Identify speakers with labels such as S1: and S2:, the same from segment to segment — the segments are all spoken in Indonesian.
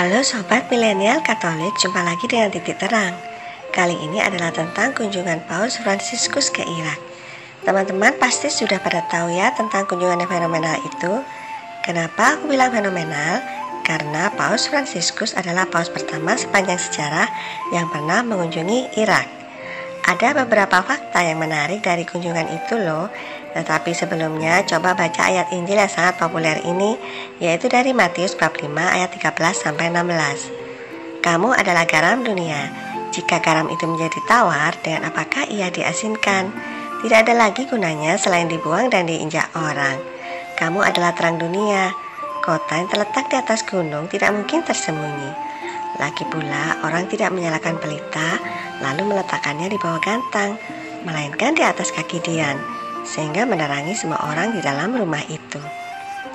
S1: Halo Sobat Milenial Katolik, jumpa lagi dengan Titik Terang. Kali ini adalah tentang kunjungan Paus Fransiskus ke Irak. Teman-teman pasti sudah pada tahu ya tentang kunjungan yang fenomenal itu. Kenapa aku bilang fenomenal? Karena Paus Fransiskus adalah paus pertama sepanjang sejarah yang pernah mengunjungi Irak. Ada beberapa fakta yang menarik dari kunjungan itu loh. Tetapi sebelumnya coba baca ayat Injil yang sangat populer ini, yaitu dari Matius bab 5 ayat 13-16. Kamu adalah garam dunia. Jika garam itu menjadi tawar, dengan apakah ia diasinkan? Tidak ada lagi gunanya selain dibuang dan diinjak orang. Kamu adalah terang dunia. Kota yang terletak di atas gunung tidak mungkin tersembunyi. Lagi pula, orang tidak menyalakan pelita lalu meletakkannya di bawah gantang, melainkan di atas kaki dian, sehingga menerangi semua orang di dalam rumah itu.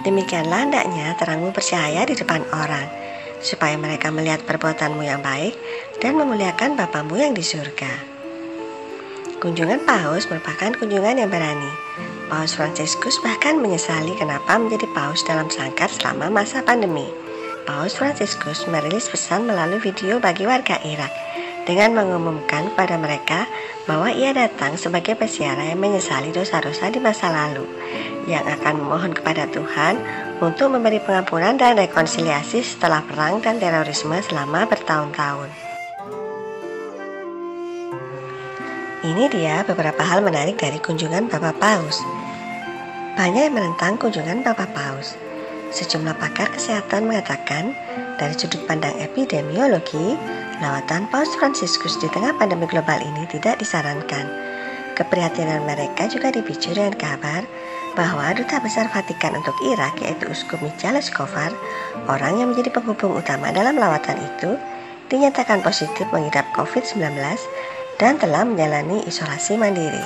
S1: Demikianlah hendaknya terangmu bercahaya di depan orang, supaya mereka melihat perbuatanmu yang baik dan memuliakan Bapamu yang di surga. Kunjungan Paus merupakan kunjungan yang berani. Paus Fransiskus bahkan menyesali kenapa menjadi paus dalam sangkar selama masa pandemi. Paus Fransiskus merilis pesan melalui video bagi warga Irak dengan mengumumkan kepada mereka bahwa ia datang sebagai peziarah yang menyesali dosa-dosa di masa lalu, yang akan memohon kepada Tuhan untuk memberi pengampunan dan rekonsiliasi setelah perang dan terorisme selama bertahun-tahun. Ini dia beberapa hal menarik dari kunjungan Bapak Paus. Banyak yang menentang kunjungan Bapak Paus. Sejumlah pakar kesehatan mengatakan, dari sudut pandang epidemiologi, lawatan Paus Fransiskus di tengah pandemi global ini tidak disarankan. Keprihatinan mereka juga dipicu dengan kabar bahwa Duta Besar Vatikan untuk Irak, yaitu Uskup Michael Escobar, orang yang menjadi penghubung utama dalam lawatan itu, dinyatakan positif mengidap COVID-19 dan telah menjalani isolasi mandiri.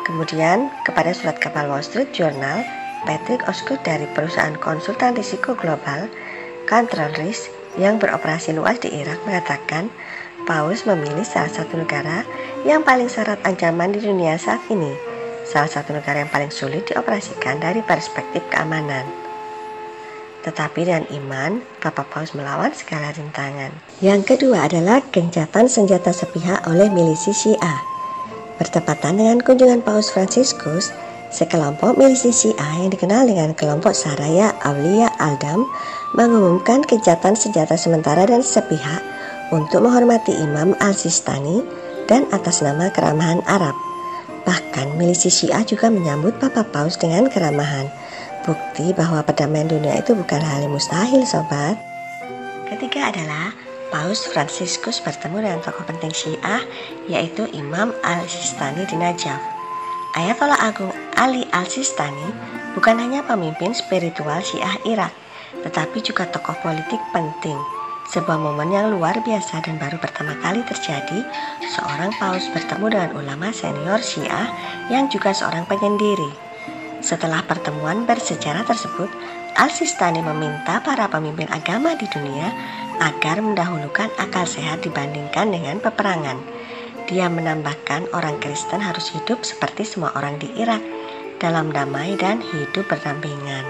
S1: Kemudian, kepada surat kabar Wall Street Journal, Patrick Osgood dari perusahaan konsultan risiko global Control Risk yang beroperasi luas di Irak mengatakan Paus memilih salah satu negara yang paling syarat ancaman di dunia saat ini, salah satu negara yang paling sulit dioperasikan dari perspektif keamanan. Tetapi dengan iman, Bapak Paus melawan segala rintangan. Yang kedua adalah gencatan senjata sepihak oleh milisi Syiah. Bertepatan dengan kunjungan Paus Fransiskus, sekelompok milisi Syiah yang dikenal dengan kelompok Saraya Aulia Aldam mengumumkan gencatan senjata sementara dan sepihak untuk menghormati Imam Al-Sistani dan atas nama keramahan Arab. Bahkan milisi Syiah juga menyambut Bapak Paus dengan keramahan. Bukti bahwa perdamaian dunia itu bukan hal yang mustahil, sobat. Ketiga adalah Paus Fransiskus bertemu dengan tokoh penting Syiah, yaitu Imam Al-Sistani di Najaf. Ayatollah Agung Ali Al-Sistani bukan hanya pemimpin spiritual Syiah Irak, tetapi juga tokoh politik penting. Sebuah momen yang luar biasa dan baru pertama kali terjadi, seorang paus bertemu dengan ulama senior Syiah yang juga seorang penyendiri. Setelah pertemuan bersejarah tersebut, Al-Sistani meminta para pemimpin agama di dunia agar mendahulukan akal sehat dibandingkan dengan peperangan. Dia menambahkan orang Kristen harus hidup seperti semua orang di Irak, dalam damai dan hidup berdampingan.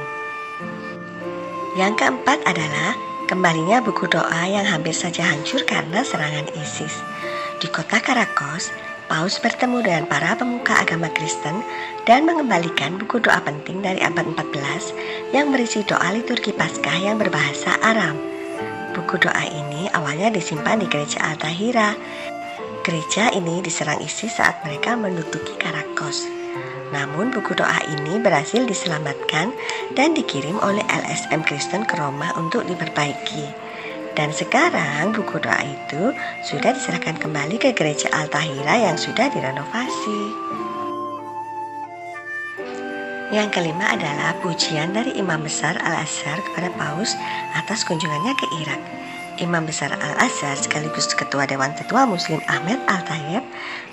S1: Yang keempat adalah kembalinya buku doa yang hampir saja hancur karena serangan ISIS. Di kota Caracas, Paus bertemu dengan para pemuka agama Kristen dan mengembalikan buku doa penting dari abad 14 yang berisi doa liturgi Paskah yang berbahasa Aram. Buku doa ini awalnya disimpan di gereja Al-Tahira. Gereja ini diserang ISIS saat mereka menduduki Caracas. Namun buku doa ini berhasil diselamatkan dan dikirim oleh LSM Kristen ke Roma untuk diperbaiki. Dan sekarang buku doa itu sudah diserahkan kembali ke gereja Al-Tahira yang sudah direnovasi. Yang kelima adalah pujian dari Imam Besar Al-Azhar kepada Paus atas kunjungannya ke Irak. Imam Besar Al-Azhar sekaligus Ketua Dewan Tetua Muslim Ahmed Al-Tayyib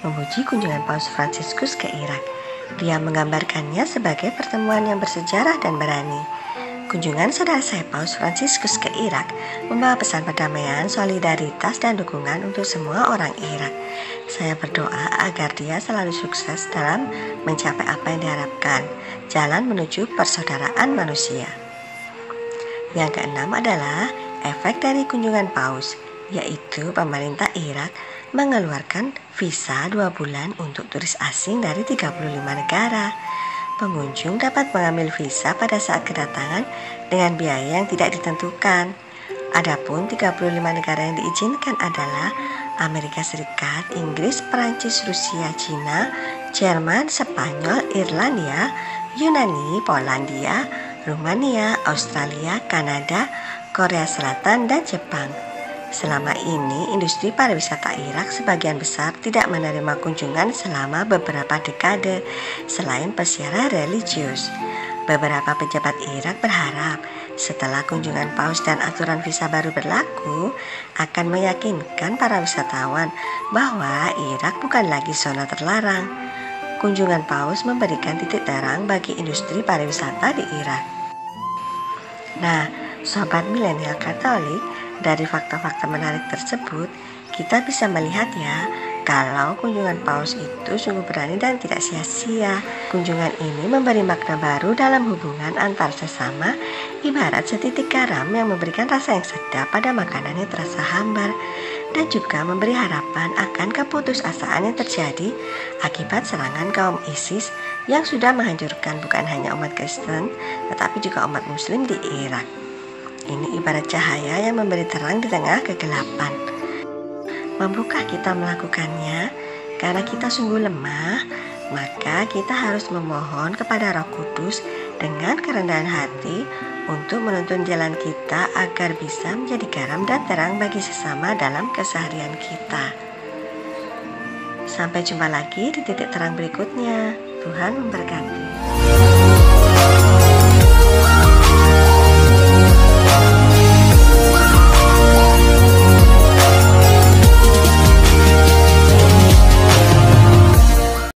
S1: memuji kunjungan Paus Fransiskus ke Irak. Dia menggambarkannya sebagai pertemuan yang bersejarah dan berani. Kunjungan saudara saya Paus Fransiskus ke Irak membawa pesan perdamaian, solidaritas, dan dukungan untuk semua orang Irak. Saya berdoa agar dia selalu sukses dalam mencapai apa yang diharapkan, jalan menuju persaudaraan manusia. Yang keenam adalah efek dari kunjungan paus, yaitu pemerintah Irak mengeluarkan visa 2 bulan untuk turis asing dari 35 negara. Pengunjung dapat mengambil visa pada saat kedatangan dengan biaya yang tidak ditentukan. Adapun 35 negara yang diizinkan adalah Amerika Serikat, Inggris, Perancis, Rusia, Cina, Jerman, Spanyol, Irlandia, Yunani, Polandia, Rumania, Australia, Kanada, Korea Selatan, dan Jepang. Selama ini, industri pariwisata Irak sebagian besar tidak menerima kunjungan selama beberapa dekade selain persiaran religius. Beberapa pejabat Irak berharap setelah kunjungan paus dan aturan visa baru berlaku akan meyakinkan para wisatawan bahwa Irak bukan lagi zona terlarang. Kunjungan paus memberikan titik terang bagi industri pariwisata di Irak. Nah, sobat milenial Katolik, dari fakta-fakta menarik tersebut, kita bisa melihat ya, kalau kunjungan paus itu sungguh berani dan tidak sia-sia. Kunjungan ini memberi makna baru dalam hubungan antar sesama, ibarat setitik garam yang memberikan rasa yang sedap pada makanan yang terasa hambar, dan juga memberi harapan akan keputusasaan yang terjadi akibat serangan kaum ISIS yang sudah menghancurkan bukan hanya umat Kristen, tetapi juga umat Muslim di Irak. Ini ibarat cahaya yang memberi terang di tengah kegelapan. Mampukah kita melakukannya? Karena kita sungguh lemah, maka kita harus memohon kepada Roh Kudus dengan kerendahan hati untuk menuntun jalan kita agar bisa menjadi garam dan terang bagi sesama dalam keseharian kita. Sampai jumpa lagi di titik terang berikutnya. Tuhan memberkati.